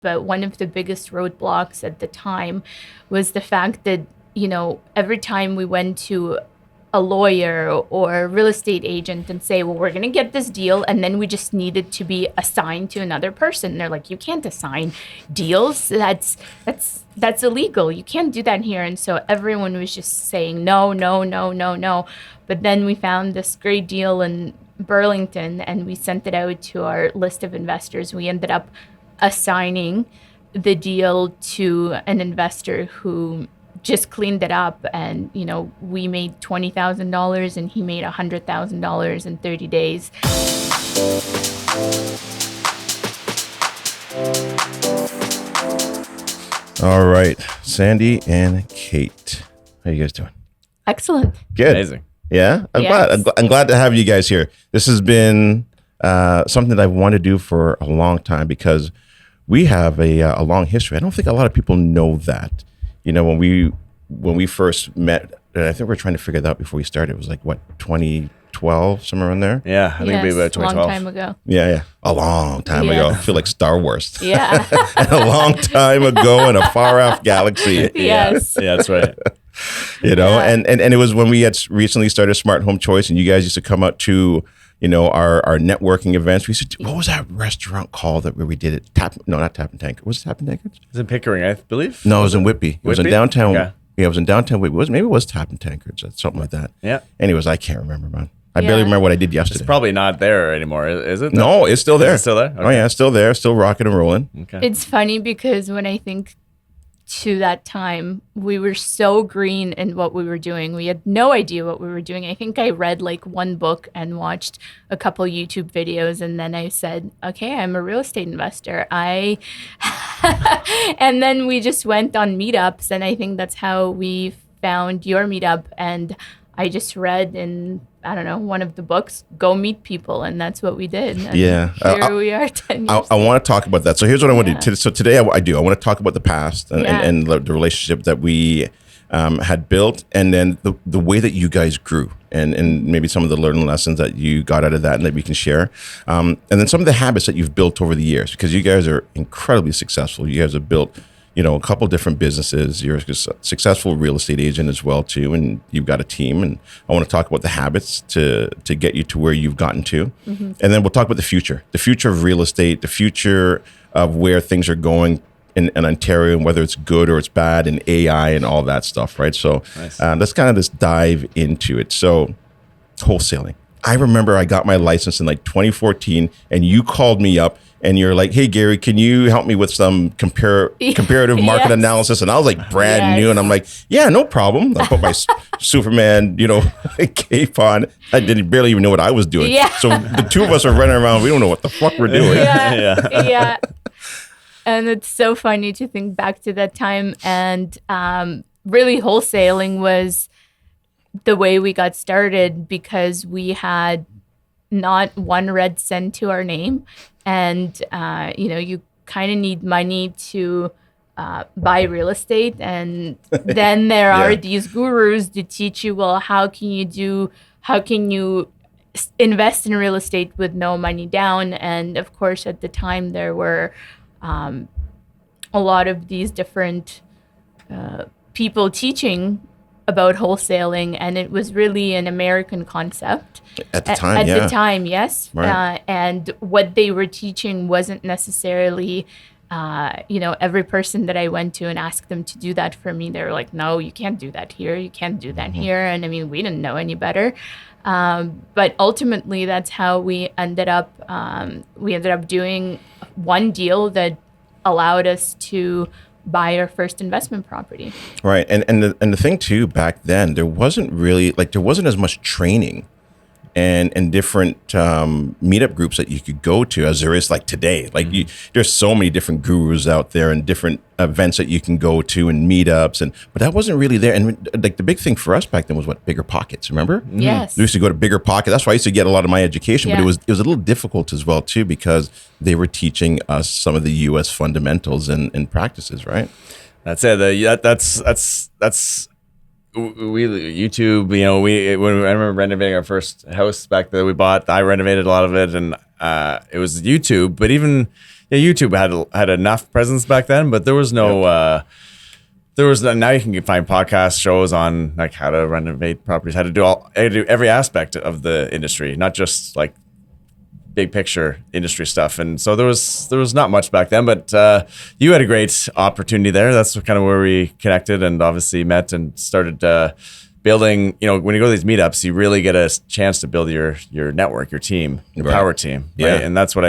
But one of the biggest roadblocks at the time was the fact that, every time we went to a lawyer or a real estate agent and say, well, we're going to get this deal, and then we just needed to be assigned to another person. They're like, you can't assign deals. That's illegal. You can't do that here. And so everyone was just saying no, no, no, no, no. But then we found this great deal in Burlington, and we sent it out to our list of investors. We ended up assigning the deal to an investor who just cleaned it up, and we made $20,000 and he made $100,000 in 30 days. All right, Sandy and Kate, how are you guys doing? Excellent. Good. Amazing. Yeah, Yes. I'm glad to have you guys here. This has been something that I've wanted to do for a long time because we have a long history. I don't think a lot of people know that. When we first met, and I think we're trying to figure that out before we started. It was like, what, 2012, somewhere in there? Yeah, I think it'd be about a 2012. long time ago. Yeah. A long time ago. I feel like Star Wars. Yeah. A long time ago in a far-off galaxy. Yes. Yeah, that's right. And it was when we had recently started Smart Home Choice, and you guys used to come out to our networking events. We used to what was that restaurant called where we did it? Not Tap and Tankard. Was it Tap and Tankard? It's in Pickering, I believe. No, it was in Whitby. It was in Whitby? downtown. Okay. Yeah, it was in downtown Whitby. Maybe it was Tap and Tankard, something like that. Yeah. Anyways, I can't remember, man. I Yeah. barely remember what I did yesterday. It's probably not there anymore, is it? No, it's still there. Is it still there? Oh yeah, it's still there, still rocking and rolling. Okay. It's funny because when I think to that time, we were so green in what we were doing. We had no idea what we were doing. I think I read like one book and watched a couple YouTube videos, and then I said, okay, I'm a real estate investor. And then we just went on meetups, and I think that's how we found your meetup. And I just read in, I don't know, one of the books, go meet people. And that's what we did. And Yeah. here we are 10 years. I want to talk about that. So here's what I want to do. So today I want to talk about the past and the relationship that we had built, and then the way that you guys grew, and maybe some of the learning lessons that you got out of that and that we can share. And then some of the habits that you've built over the years, because you guys are incredibly successful. You guys have built a couple different businesses. You're a successful real estate agent as well too, and you've got a team. And I want to talk about the habits to get you to where you've gotten to, and then we'll talk about the future of real estate, the future of where things are going in Ontario, and whether it's good or it's bad, and AI and all that stuff, right? So Nice. Let's kind of just dive into it. So wholesaling. I remember I got my license in like 2014, and you called me up. And you're like, hey, Gary, can you help me with some comparative market Yes. analysis? And I was like brand Yes. new. And I'm like, yeah, no problem. I put my Superman, cape on. I didn't barely even know what I was doing. Yeah. So the two of us are running around. We don't know what the fuck we're doing. Yeah. And it's so funny to think back to that time. And really, wholesaling was the way we got started because we had not one red cent to our name. And, you kind of need money to buy real estate. And then there are these gurus that teach you, well, how can you invest in real estate with no money down? And of course, at the time, there were a lot of these different people teaching about wholesaling, and it was really an American concept At the time, the time, yes. Right. And what they were teaching wasn't necessarily, every person that I went to and asked them to do that for me, they were like, no, you can't do that here. You can't do that here. And I mean, we didn't know any better. But ultimately, that's how we ended up doing one deal that allowed us to buy our first investment property. Right. And the thing too, back then, there wasn't as much training and different meetup groups that you could go to as there is like today. Like there's so many different gurus out there and different events that you can go to and meetups, but that wasn't really there. And like the big thing for us back then was Bigger Pockets, remember? Yes. We used to go to Bigger Pocket. That's why I used to get a lot of my education, but it was a little difficult as well too, because they were teaching us some of the US fundamentals and practices, right? That's it. That's we YouTube. When I remember renovating our first house back that we bought, I renovated a lot of it, and it was YouTube. But even YouTube had enough presence back then, but there was no. Now you can find podcast shows on like how to renovate properties, how to do every aspect of the industry, not just like big picture industry stuff. And so there was not much back then, but you had a great opportunity there. That's kind of where we connected and obviously met and started building. When you go to these meetups, you really get a chance to build your network, your team, your power team. Right? Yeah. And that's what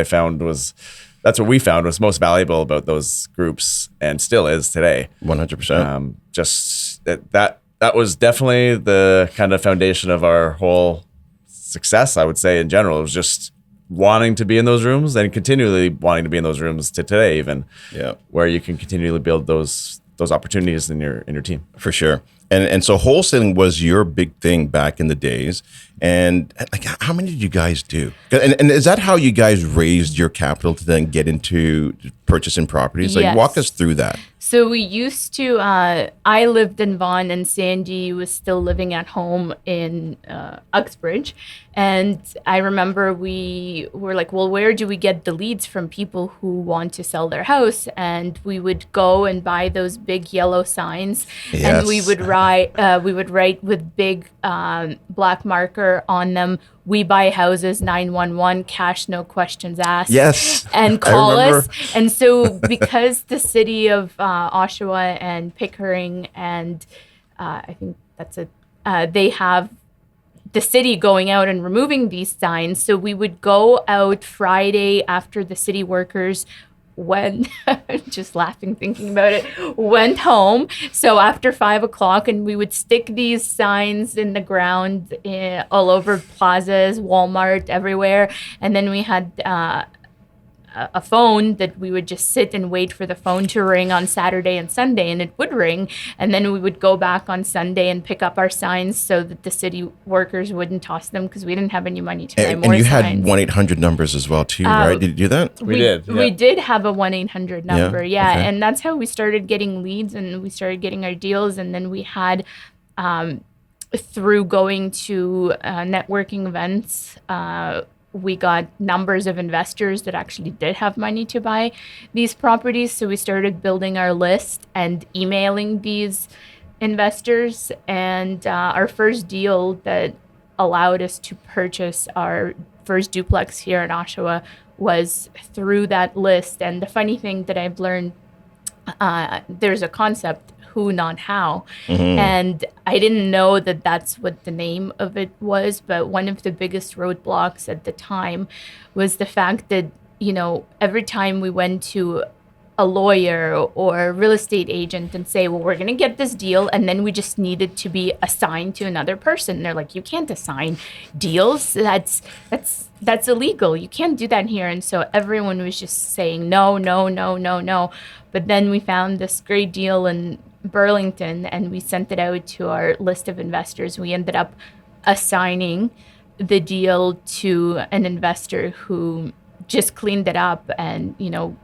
we found was most valuable about those groups, and still is today. 100%. Just that was definitely the kind of foundation of our whole success, I would say, in general. It was just wanting to be in those rooms and continually wanting to be in those rooms to today, even. Yeah. Where you can continually build those opportunities in your team. For sure. And so wholesaling was your big thing back in the days. And like, how many did you guys do? And is that how you guys raised your capital to then get into purchasing properties? Like, Yes. walk us through that. So we used to, I lived in Vaughan and Sandy was still living at home in Uxbridge. And I remember we were like, well, where do we get the leads from people who want to sell their house? And we would go and buy those big yellow signs. Yes. And we would write with big black marker on them, "We buy houses 911, cash, no questions asked." Yes. And I call remember. us. And so because the city of Oshawa and Pickering and I think that's they have the city going out and removing these signs. So we would go out Friday after the city workers just laughing thinking about it, went home. So after 5:00, and we would stick these signs in the ground all over plazas, Walmart, everywhere. And then we had a phone that we would just sit and wait for the phone to ring on Saturday and Sunday, and it would ring. And then we would go back on Sunday and pick up our signs so that the city workers wouldn't toss them because we didn't have any money to buy more And you signs. had 1-800 numbers as well too, right? Did you do that? We did. We did have a 1-800 number, yeah. Okay. And that's how we started getting leads and we started getting our deals. And then we had, through going to networking events, we got numbers of investors that actually did have money to buy these properties. So we started building our list and emailing these investors. And our first deal that allowed us to purchase our first duplex here in Oshawa was through that list. And the funny thing that I've learned, there's a concept, who, not how. And I didn't know that that's what the name of it was, but one of the biggest roadblocks at the time was the fact that, every time we went to a lawyer or a real estate agent and say, well, we're going to get this deal, and then we just needed to be assigned to another person. They're like, you can't assign deals. That's illegal. You can't do that here. And so everyone was just saying, no, no, no, no, no. But then we found this great deal in Burlington and we sent it out to our list of investors. We ended up assigning the deal to an investor who just cleaned it up, and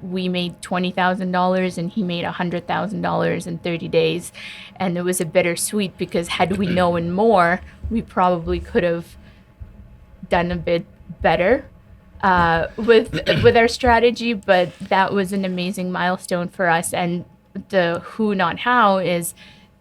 we made $20,000 and he made $100,000 in 30 days. And it was a bittersweet because had we known more, we probably could have done a bit better with our strategy. But that was an amazing milestone for us. And the who, not how is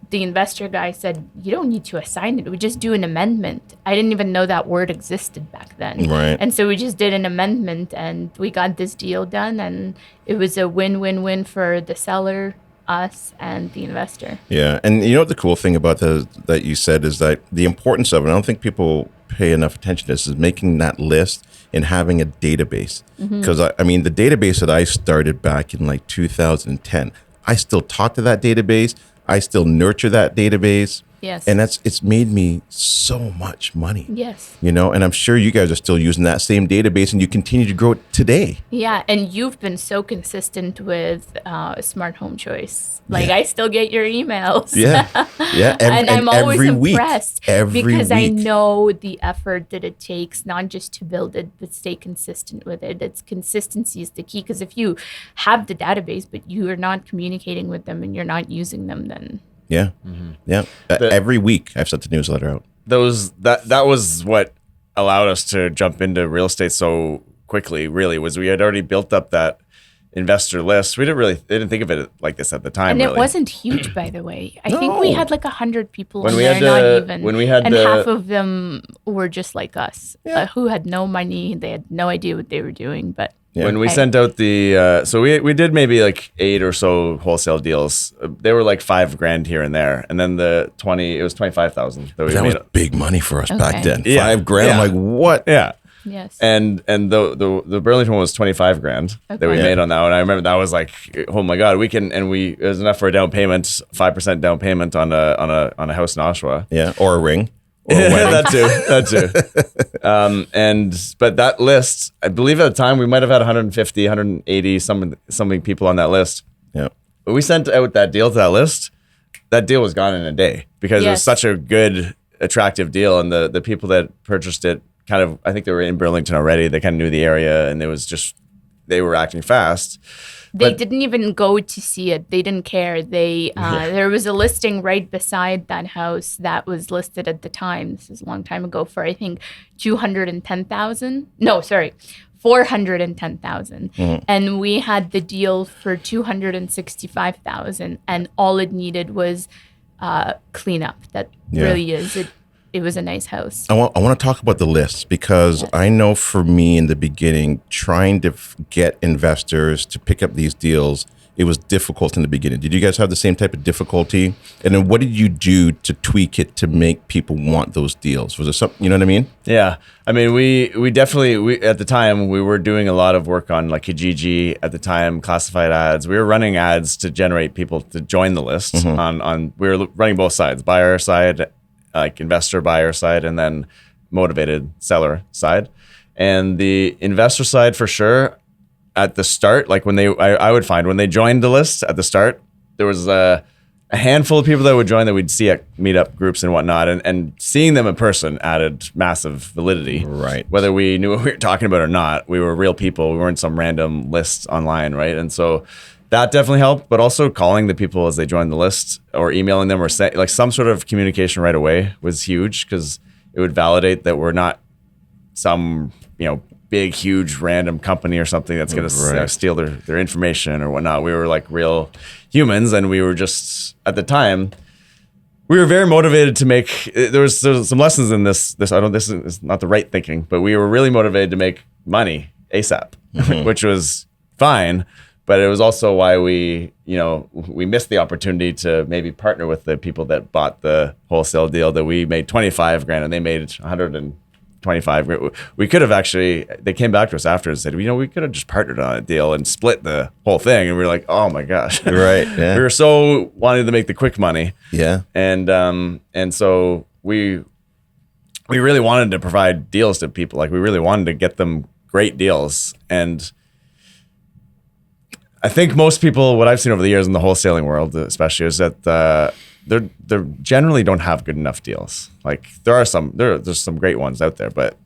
the investor guy said, you don't need to assign it. We just do an amendment. I didn't even know that word existed back then. Right. And so we just did an amendment and we got this deal done. And it was a win-win-win for the seller, us, and the investor. Yeah. And you know what the cool thing about that you said is that the importance of it, I don't think people pay enough attention to this, is making that list and having a database. Because the database that I started back in like 2010, I still talk to that database. I still nurture that database. Yes. And it's made me so much money. Yes. And I'm sure you guys are still using that same database and you continue to grow it today. Yeah. And you've been so consistent with Smart Home Choice. Like, Yeah. I still get your emails. Yeah. Yeah. And I'm always impressed because I week. know the effort that it takes, not just to build it, but stay consistent with it. It's consistency is the key. Because if you have the database, but you are not communicating with them and you're not using them, then... Yeah. Yeah. Every week I've sent the newsletter out. That was what allowed us to jump into real estate so quickly, really, was we had already built up that investor list. We didn't think of it like this at the time. And really. it wasn't huge, by the way. I think we had like 100 people When on we there, had not the- even. when we had and the- half of them were just like us, Yeah. who had no money. They had no idea what they were doing. But When we Hey. sent out the, so we did maybe like 8 or so wholesale deals. They were like $5,000 here and there, and then it was 25,000 that we That made. was big money for us back Okay. then. Yeah. $5,000. I'm Yeah. like, what? Yeah. yes. And the Burlington one was $25,000 that we Okay. made on that one. I remember that was like, oh my god, it was enough for a down payment, 5% down payment on a house in Oshawa. Yeah. Or a ring. Or a wedding. that too. But that list, I believe at the time we might have had 150, 180 something people on that list. Yeah. But we sent out that deal to that list. That deal was gone in a day because it was Yes. such a good, attractive deal, and the people that purchased it kind of, I think they were in Burlington already. They kind of knew the area, and they were acting fast. They But- didn't even go to see it. They didn't care. There was a listing right beside that house that was listed at the time. This is a long time ago for I think 210,000. No, sorry, 410,000. And we had the deal for 265,000, and all it needed was cleanup. That Yeah. really is it. It was a nice house. I want to talk about the lists because I know for me in the beginning, trying to get investors to pick up these deals, it was difficult in the beginning. Did you guys have the same type of difficulty? And then what did you do to tweak it to make people want those deals? Was there something, you know what I mean? Yeah, I mean, we definitely at the time we were doing a lot of work on like Kijiji at the time, classified ads. We were running ads to generate people to join the list. We were running both sides, buyer side, like investor buyer side, and then motivated seller side. And the investor side for sure at the start, like I would find when they joined the list at the start, there was a handful of people that would join that we'd see at meetup groups and whatnot, and seeing them in person added massive validity. Right. Whether we knew what we were talking about or not, we were real people. We weren't some random lists online, right? And so that definitely helped, but also calling the people as they joined the list or emailing them or saying like some sort of communication right away was huge because it would validate that we're not some, big, huge random company or something that's going to steal their information or whatnot. We were like real humans, and we were just, at the time, we were very motivated to make, there was some lessons in this is not the right thinking, but we were really motivated to make money ASAP, which was fine. But it was also why we missed the opportunity to maybe partner with the people that bought the wholesale deal that we made $25,000 and they made $125,000. We could have actually, they came back to us after and said, we could have just partnered on a deal and split the whole thing. And we were like, oh my gosh. Right. Yeah. We were so wanting to make the quick money. Yeah. And so we really wanted to provide deals to people. Like we really wanted to get them great deals. And I think most people, what I've seen over the years in the wholesaling world, especially, is that they generally don't have good enough deals. Like there's some great ones out there, but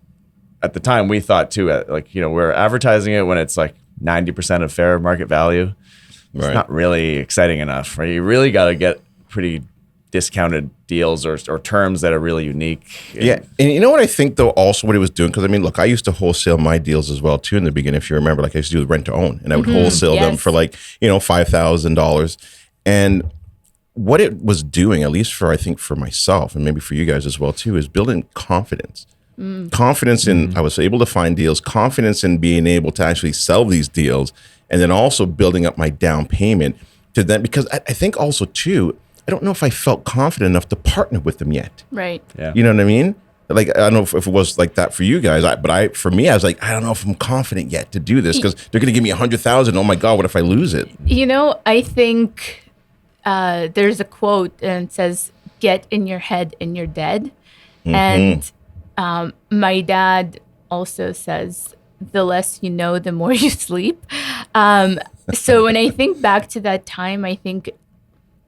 at the time we thought too, we're advertising it when it's like 90% of fair market value. It's Right. not really exciting enough, right? You really got to get pretty discounted deals or terms that are really unique. Yeah. And you know what I think though, also what he was doing, because I mean, look, I used to wholesale my deals as well too in the beginning, if you remember, like I used to do rent to own and I would wholesale them Yes. for like, $5,000. And what it was doing, at least I think for myself and maybe for you guys as well too, is building confidence. Confidence in, I was able to find deals, confidence in being able to actually sell these deals, and then also building up my down payment to them, because I think also too, I don't know if I felt confident enough to partner with them yet. Right. Yeah. You know what I mean? Like, I don't know if it was like that for you guys, for me, I was like, I don't know if I'm confident yet to do this because they're going to give me 100,000. Oh my God, what if I lose it? I think there's a quote and it says, "Get in your head and you're dead." And my dad also says, "The less you know, the more you sleep." So when I think back to that time, I think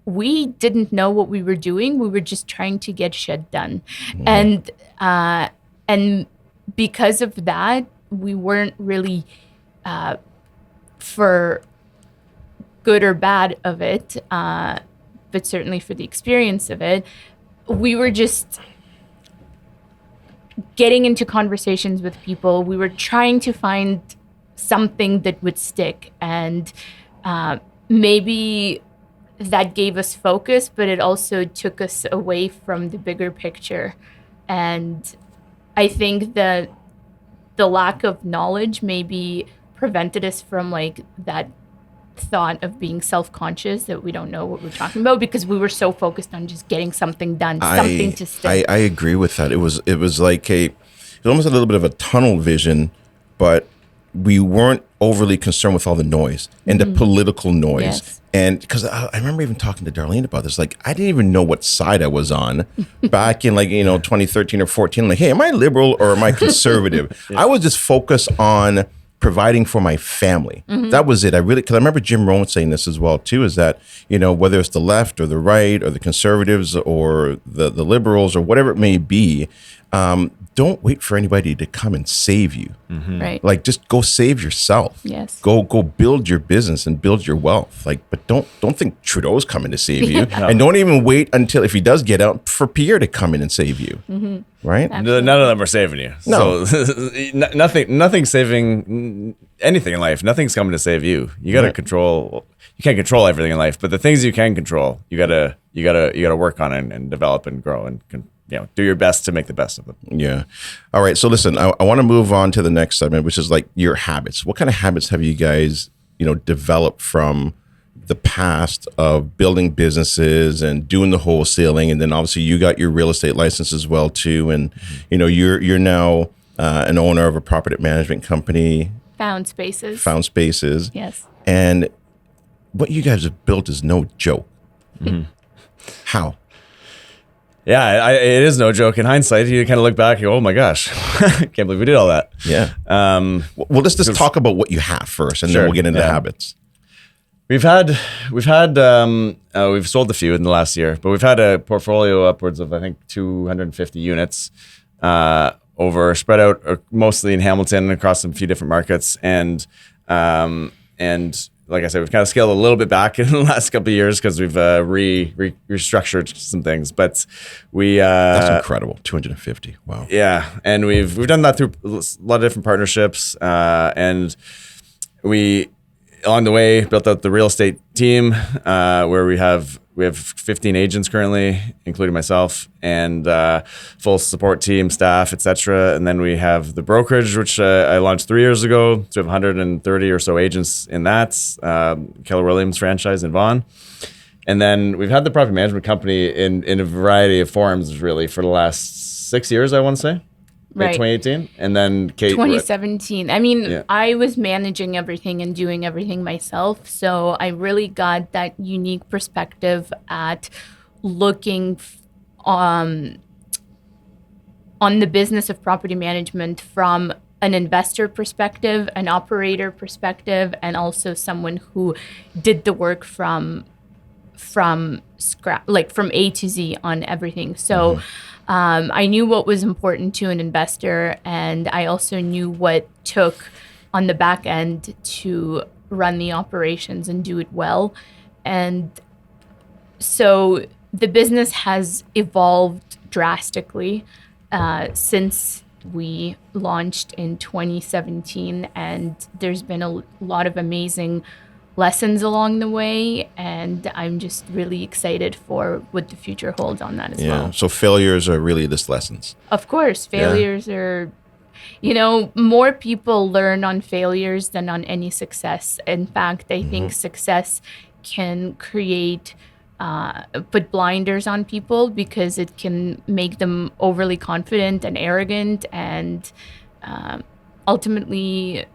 we didn't know what we were doing. We were just trying to get shit done. And because of that, we weren't really for good or bad of it, but certainly for the experience of it, we were just getting into conversations with people. We were trying to find something that would stick. And maybe that gave us focus, but it also took us away from the bigger picture. And I think that the lack of knowledge maybe prevented us from like that thought of being self-conscious that we don't know what we're talking about, because we were so focused on just getting something done, something to stick. I agree with that. It was like it was almost a little bit of a tunnel vision, but we weren't overly concerned with all the noise and the political noise. Yes. And because I remember even talking to Darlene about this, like I didn't even know what side I was on back in 2013 or 14. Like, hey, am I liberal or am I conservative? I was just focused on providing for my family. That was it. Because I remember Jim Rohn saying this as well too, is that, whether it's the left or the right or the conservatives or the liberals or whatever it may be, don't wait for anybody to come and save you. Right. Like just go save yourself. Yes. Go build your business and build your wealth. Like, but don't think Trudeau's coming to save you. And don't even wait until, if he does get out, for Pierre to come in and save you. Right? Absolutely. None of them are saving you. No. So nothing's saving anything in life. Nothing's coming to save you. You got to control. You can't control everything in life, but the things you can control, you gotta work on and develop and grow and do your best to make the best of them. Yeah. All right. So listen, I want to move on to the next segment, which is like your habits. What kind of habits have you guys, developed from the past of building businesses and doing the wholesaling? And then obviously you got your real estate license as well too. And, you're now an owner of a property management company. Found Spaces. Yes. And what you guys have built is no joke. How? Yeah, it is no joke. In hindsight, you kind of look back, you go, oh my gosh, can't believe we did all that. Yeah. Well, let's just talk about what you have first, and then we'll get into habits. We've sold a few in the last year, but we've had a portfolio upwards of, I think, 250 units spread out mostly in Hamilton across a few different markets. And like I said, we've kind of scaled a little bit back in the last couple of years because we've restructured some things. But that's incredible, 250. Wow. Yeah, and we've done that through a lot of different partnerships, and we along the way built out the real estate team, where we have 15 agents currently, including myself, and full support team, staff, etc. And then we have the brokerage, which I launched 3 years ago. So we have 130 or so agents in that, Keller Williams franchise in Vaughan. And then we've had the property management company in a variety of forms, really, for the last 6 years, I want to say. Right. 2018. And then Kate. 2017. I mean, I was managing everything and doing everything myself. So I really got that unique perspective at looking on the business of property management from an investor perspective, an operator perspective, and also someone who did the work from scratch, like from A to Z on everything. So I knew what was important to an investor, and I also knew what took on the back end to run the operations and do it well. And so the business has evolved drastically since we launched in 2017, and there's been a lot of amazing lessons along the way, and I'm just really excited for what the future holds on that as well. So failures are really just lessons. Of course, failures are, more people learn on failures than on any success. In fact, I think success can put blinders on people because it can make them overly confident and arrogant, and ultimately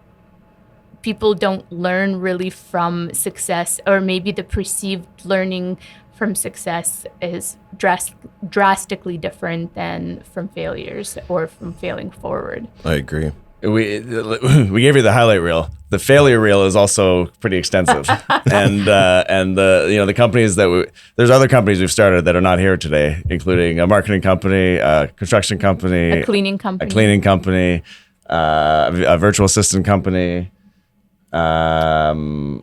people don't learn really from success, or maybe the perceived learning from success is drastically different than from failures or from failing forward. I agree. We gave you the highlight reel. The failure reel is also pretty extensive, and the companies there's other companies we've started that are not here today, including a marketing company, a construction company, a cleaning company, a virtual assistant company. There's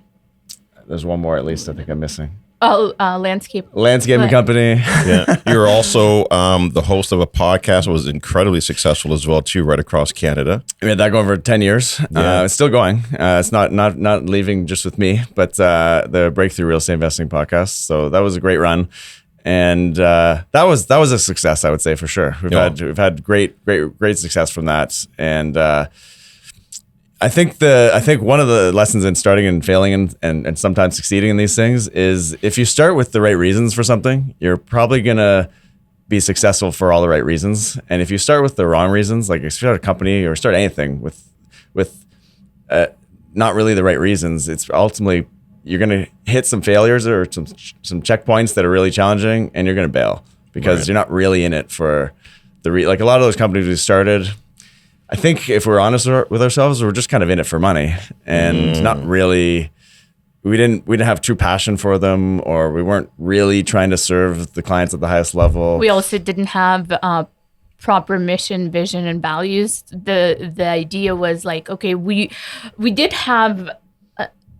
one more at least I think I'm missing. landscaping company. Yeah. You're also the host of a podcast that was incredibly successful as well too, right across Canada. We had that going for 10 years. It's still going. It's not leaving just with me, but the Breakthrough Real Estate Investing podcast. So that was a great run. And that was a success, I would say, for sure. We've had great success from that. And I think one of the lessons in starting and failing and sometimes succeeding in these things is if you start with the right reasons for something, you're probably gonna be successful for all the right reasons. And if you start with the wrong reasons, like if you start a company or start anything with not really the right reasons, it's ultimately you're gonna hit some failures or some checkpoints that are really challenging, and you're gonna bail because you're not really in it for like a lot of those companies we started. I think if we're honest with ourselves, we're just kind of in it for money and not really, we didn't have true passion for them, or we weren't really trying to serve the clients at the highest level. We also didn't have proper mission, vision, and values. The idea was like, okay, we did have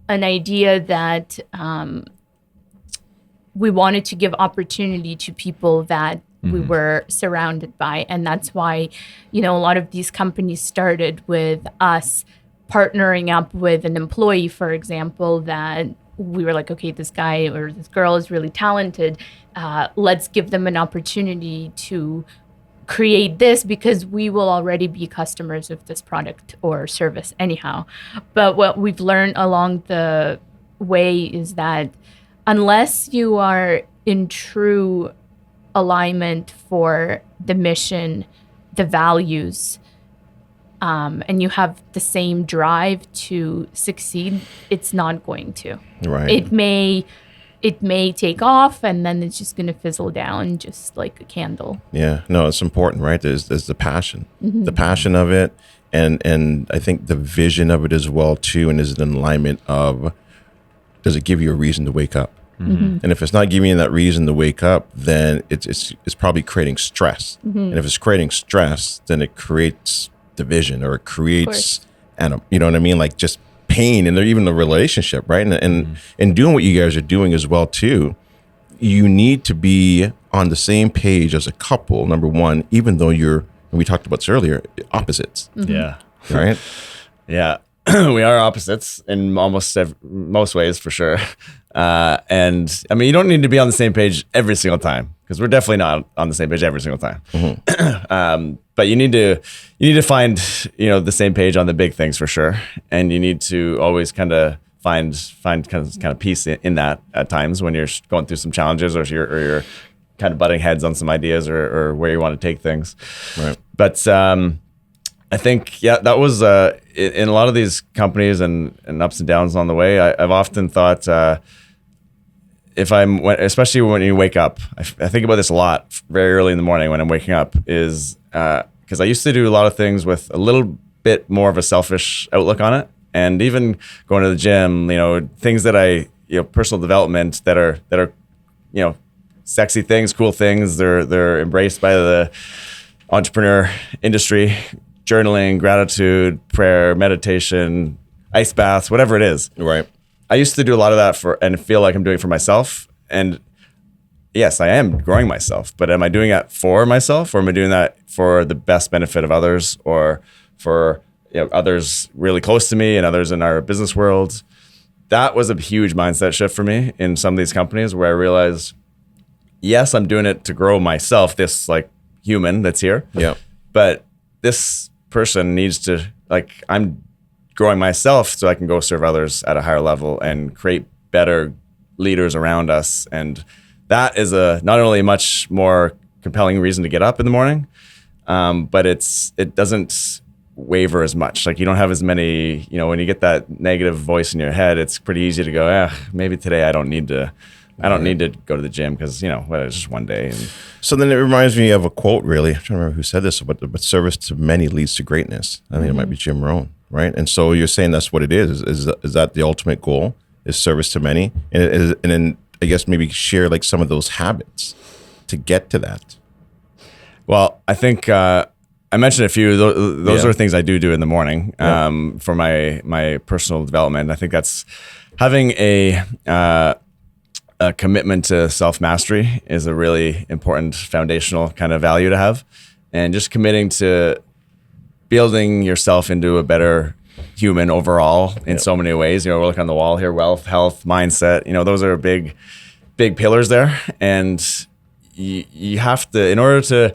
an idea that we wanted to give opportunity to people that we were surrounded by. And that's why, a lot of these companies started with us partnering up with an employee, for example, that we were like, okay, this guy or this girl is really talented. Let's give them an opportunity to create this because we will already be customers of this product or service anyhow. But what we've learned along the way is that unless you are in true alignment for the mission, the values, and you have the same drive to succeed, it's not going to. Right. It may take off, and then it's just going to fizzle down just like a candle. Yeah. No, it's important, right? There's the passion, the passion of it, and I think the vision of it as well too, and is it in alignment of, does it give you a reason to wake up? And if it's not giving you that reason to wake up, then it's probably creating stress. And if it's creating stress, then it creates division, or it creates, and you know what I mean, like just pain, and even the relationship, right? And doing what you guys are doing as well too, you need to be on the same page as a couple. Number one, even though and we talked about this earlier, opposites. Yeah. Right. Yeah. We are opposites in most ways, for sure. And I mean, you don't need to be on the same page every single time, because we're definitely not on the same page every single time. But you need to find, the same page on the big things for sure. And you need to always kind of find kind of peace in that at times when you're going through some challenges, or you're kind of butting heads on some ideas or where you want to take things. Right. But, I think, that was in a lot of these companies and ups and downs on the way. I've often thought, especially when you wake up, I think about this a lot very early in the morning when I'm waking up, is because I used to do a lot of things with a little bit more of a selfish outlook on it, and even going to the gym, things that personal development that are sexy things, cool things. They're embraced by the entrepreneur industry. Journaling, gratitude, prayer, meditation, ice baths, whatever it is. Right. I used to do a lot of that and feel like I'm doing it for myself. And yes, I am growing myself, but am I doing that for myself, or am I doing that for the best benefit of others, or for others really close to me and others in our business world? That was a huge mindset shift for me in some of these companies, where I realized, yes, I'm doing it to grow myself, this like human that's here. Yeah. But this person needs to, I'm growing myself so I can go serve others at a higher level and create better leaders around us. And that is not only a much more compelling reason to get up in the morning, but it doesn't waver as much. Like, you don't have as many, when you get that negative voice in your head, it's pretty easy to go, maybe today I don't need to go to the gym because, it's just one day. And so then it reminds me of a quote, really. I'm trying to remember who said this, but service to many leads to greatness. I think it might be Jim Rohn, right? And so you're saying that's what it is. Is that the ultimate goal, is service to many? And then I guess maybe share like some of those habits to get to that. Well, I think I mentioned a few. Those are things I do in the morning for my personal development. I think that's having a commitment to self-mastery is a really important foundational kind of value to have. And just committing to building yourself into a better human overall in so many ways. We're looking on the wall here, wealth, health, mindset, those are big pillars there. And you have to, in order to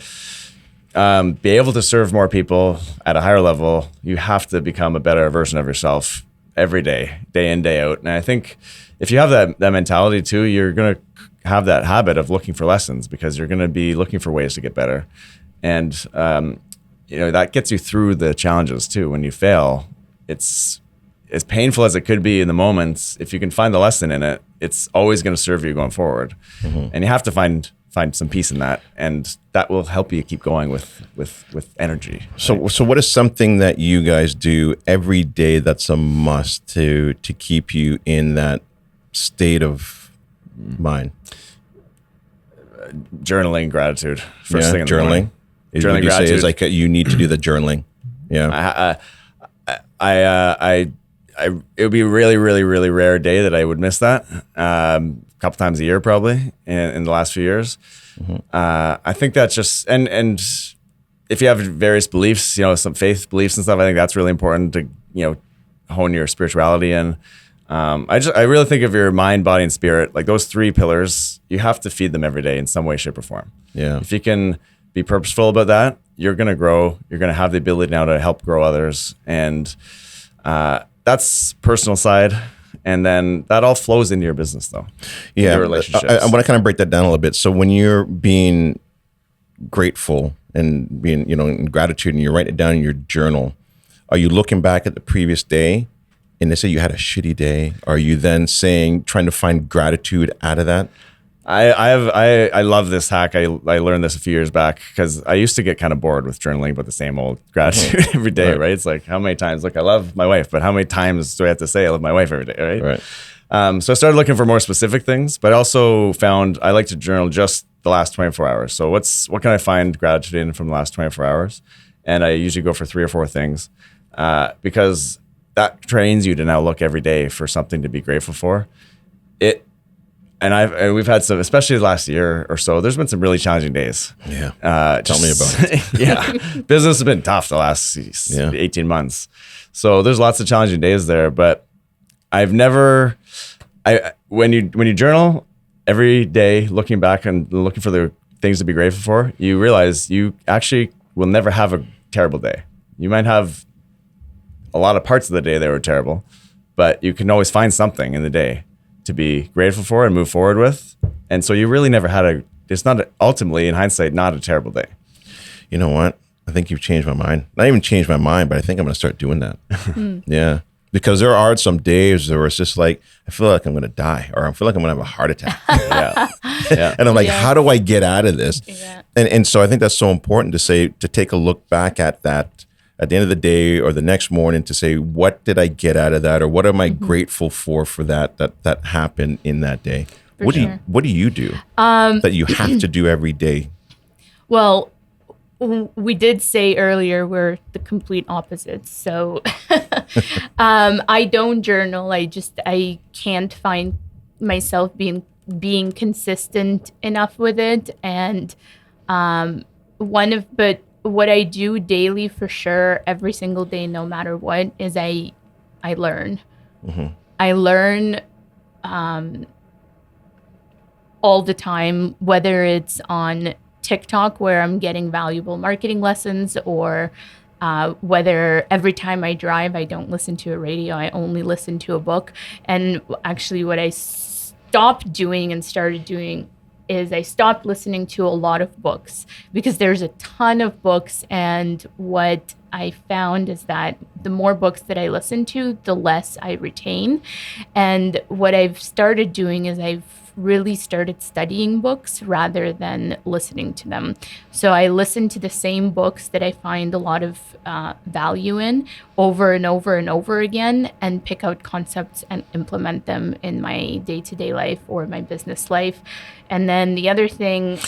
be able to serve more people at a higher level, you have to become a better version of yourself every day in, day out. And I think if you have that mentality too, you're going to have that habit of looking for lessons, because you're going to be looking for ways to get better. And, that gets you through the challenges too. When you fail, it's as painful as it could be in the moments. If you can find the lesson in it, it's always going to serve you going forward. And you have to find some peace in that, and that will help you keep going with energy. So what is something that you guys do every day that's a must to keep you in that state of mind? Journaling, gratitude. First thing in the journaling. morning. Journaling, would you say is like you need to do the journaling? Yeah. It would be a really, really, really rare day that I would miss that. A couple times a year, probably in the last few years. I think that's just, and if you have various beliefs, some faith beliefs and stuff, I think that's really important to, hone your spirituality in. I really think of your mind, body, and spirit, like those three pillars, you have to feed them every day in some way, shape, or form. Yeah. If you can be purposeful about that, you're going to grow. You're going to have the ability now to help grow others. And that's personal side. And then that all flows into your business though. Yeah. Your relationships. I want to kind of break that down a little bit. So when you're being grateful and being, in gratitude, and you're writing it down in your journal, are you looking back at the previous day and they say you had a shitty day? Are you then trying to find gratitude out of that? I love this hack. I learned this a few years back, because I used to get kind of bored with journaling about the same old gratitude every day, right? It's like, how many times, look, I love my wife, but how many times do I have to say I love my wife every day, right? So I started looking for more specific things, but I also found I like to journal just the last 24 hours. So what can I find gratitude in from the last 24 hours? And I usually go for 3 or 4 things, because that trains you to now look every day for something to be grateful for. And we've had some, especially the last year or so, there's been some really challenging days. Yeah. Tell me about it. Yeah. Business has been tough the last 18 months. So there's lots of challenging days there, but when you journal every day, looking back and looking for the things to be grateful for, you realize you actually will never have a terrible day. You might have a lot of parts of the day that were terrible, but you can always find something in the day to be grateful for and move forward with. And so you really never had it's not ultimately, in hindsight, not a terrible day. You know what? I think you've changed my mind. Not even changed my mind, but I think I'm going to start doing that. Yeah. Because there are some days where it's just like, I feel like I'm going to die, or I feel like I'm going to have a heart attack. Yeah. And I'm like, how do I get out of this? Yeah. And so I think that's so important to take a look back at that at the end of the day or the next morning, to say, what did I get out of that? Or what am I grateful for that happened in that day? What do you do that you have to do every day? Well, we did say earlier we're the complete opposites. So I don't journal. I can't find myself being consistent enough with it. And but what I do daily, for sure, every single day, no matter what, is I learn. I learn all the time, whether it's on TikTok, where I'm getting valuable marketing lessons, or whether every time I drive, I don't listen to a radio, I only listen to a book. And actually what I stopped doing and started doing is I stopped listening to a lot of books, because there's a ton of books. And what I found is that the more books that I listen to, the less I retain. And what I've started doing is I've really started studying books rather than listening to them. So I listen to the same books that I find a lot of value in over and over and over again, and pick out concepts and implement them in my day-to-day life or my business life. And then the other thing...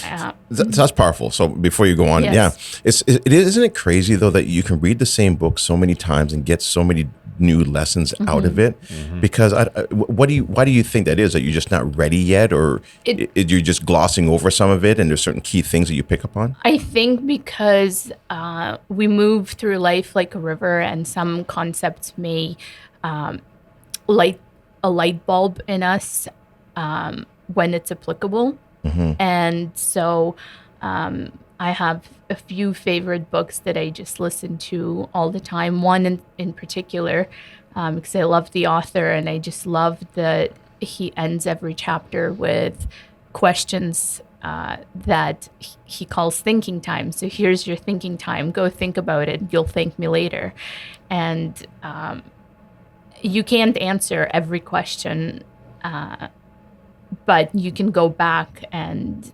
that's powerful. So before you go on, yes. Isn't it crazy, though, that you can read the same book so many times and get so many new lessons out of it? Because why do you think that is? That you're just not ready yet? get, or you're just glossing over some of it and there's certain key things that you pick up on? I think because we move through life like a river, and some concepts may light a light bulb in us when it's applicable. And so I have a few favorite books that I just listen to all the time. One in particular, because I love the author, and I just love that he ends every chapter with questions that he calls thinking time. So here's your thinking time. Go think about it. You'll thank me later. And you can't answer every question, but you can go back and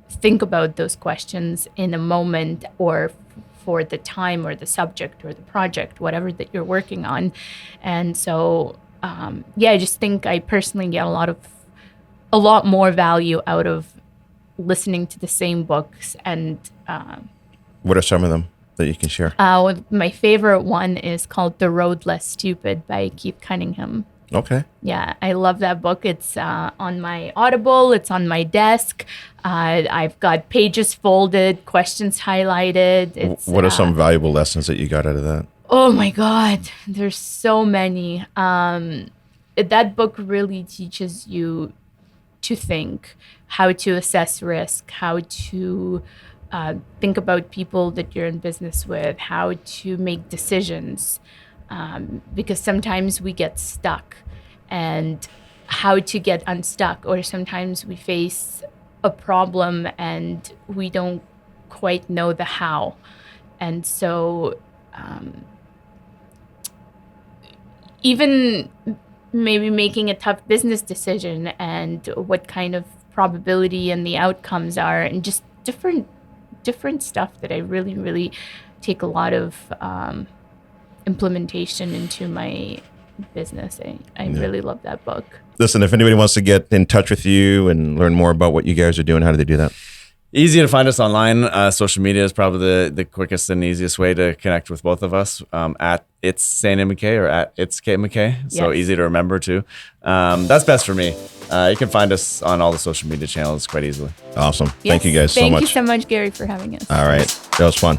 think about those questions in a moment, or for the time or the subject or the project, whatever that you're working on. And so, I just think I personally get a lot more value out of listening to the same books. And what are some of them that you can share? My favorite one is called The Road Less Stupid by Keith Cunningham. Okay. Yeah, I love that book. It's on my Audible. It's on my desk. I've got pages folded, questions highlighted. What are some valuable lessons that you got out of that? Oh my God, there's so many. That book really teaches you to think, how to assess risk, how to think about people that you're in business with, how to make decisions. Because sometimes we get stuck, and how to get unstuck, or sometimes we face a problem and we don't quite know the how. And so even maybe making a tough business decision, and what kind of probability and the outcomes are, and just different stuff that I really, really take a lot of implementation into my business. I really love that book. Listen, if anybody wants to get in touch with you and learn more about what you guys are doing, how do they do that? Easy to find us online. Social media is probably the quickest and easiest way to connect with both of us. At It's Saint MacKay, or at It's Kate MacKay. So Yes. easy to remember too. That's best for me. You can find us on all the social media channels quite easily. Awesome. Yes. Thank you guys so much. Thank you so much, Gary, for having us. All right. That was fun.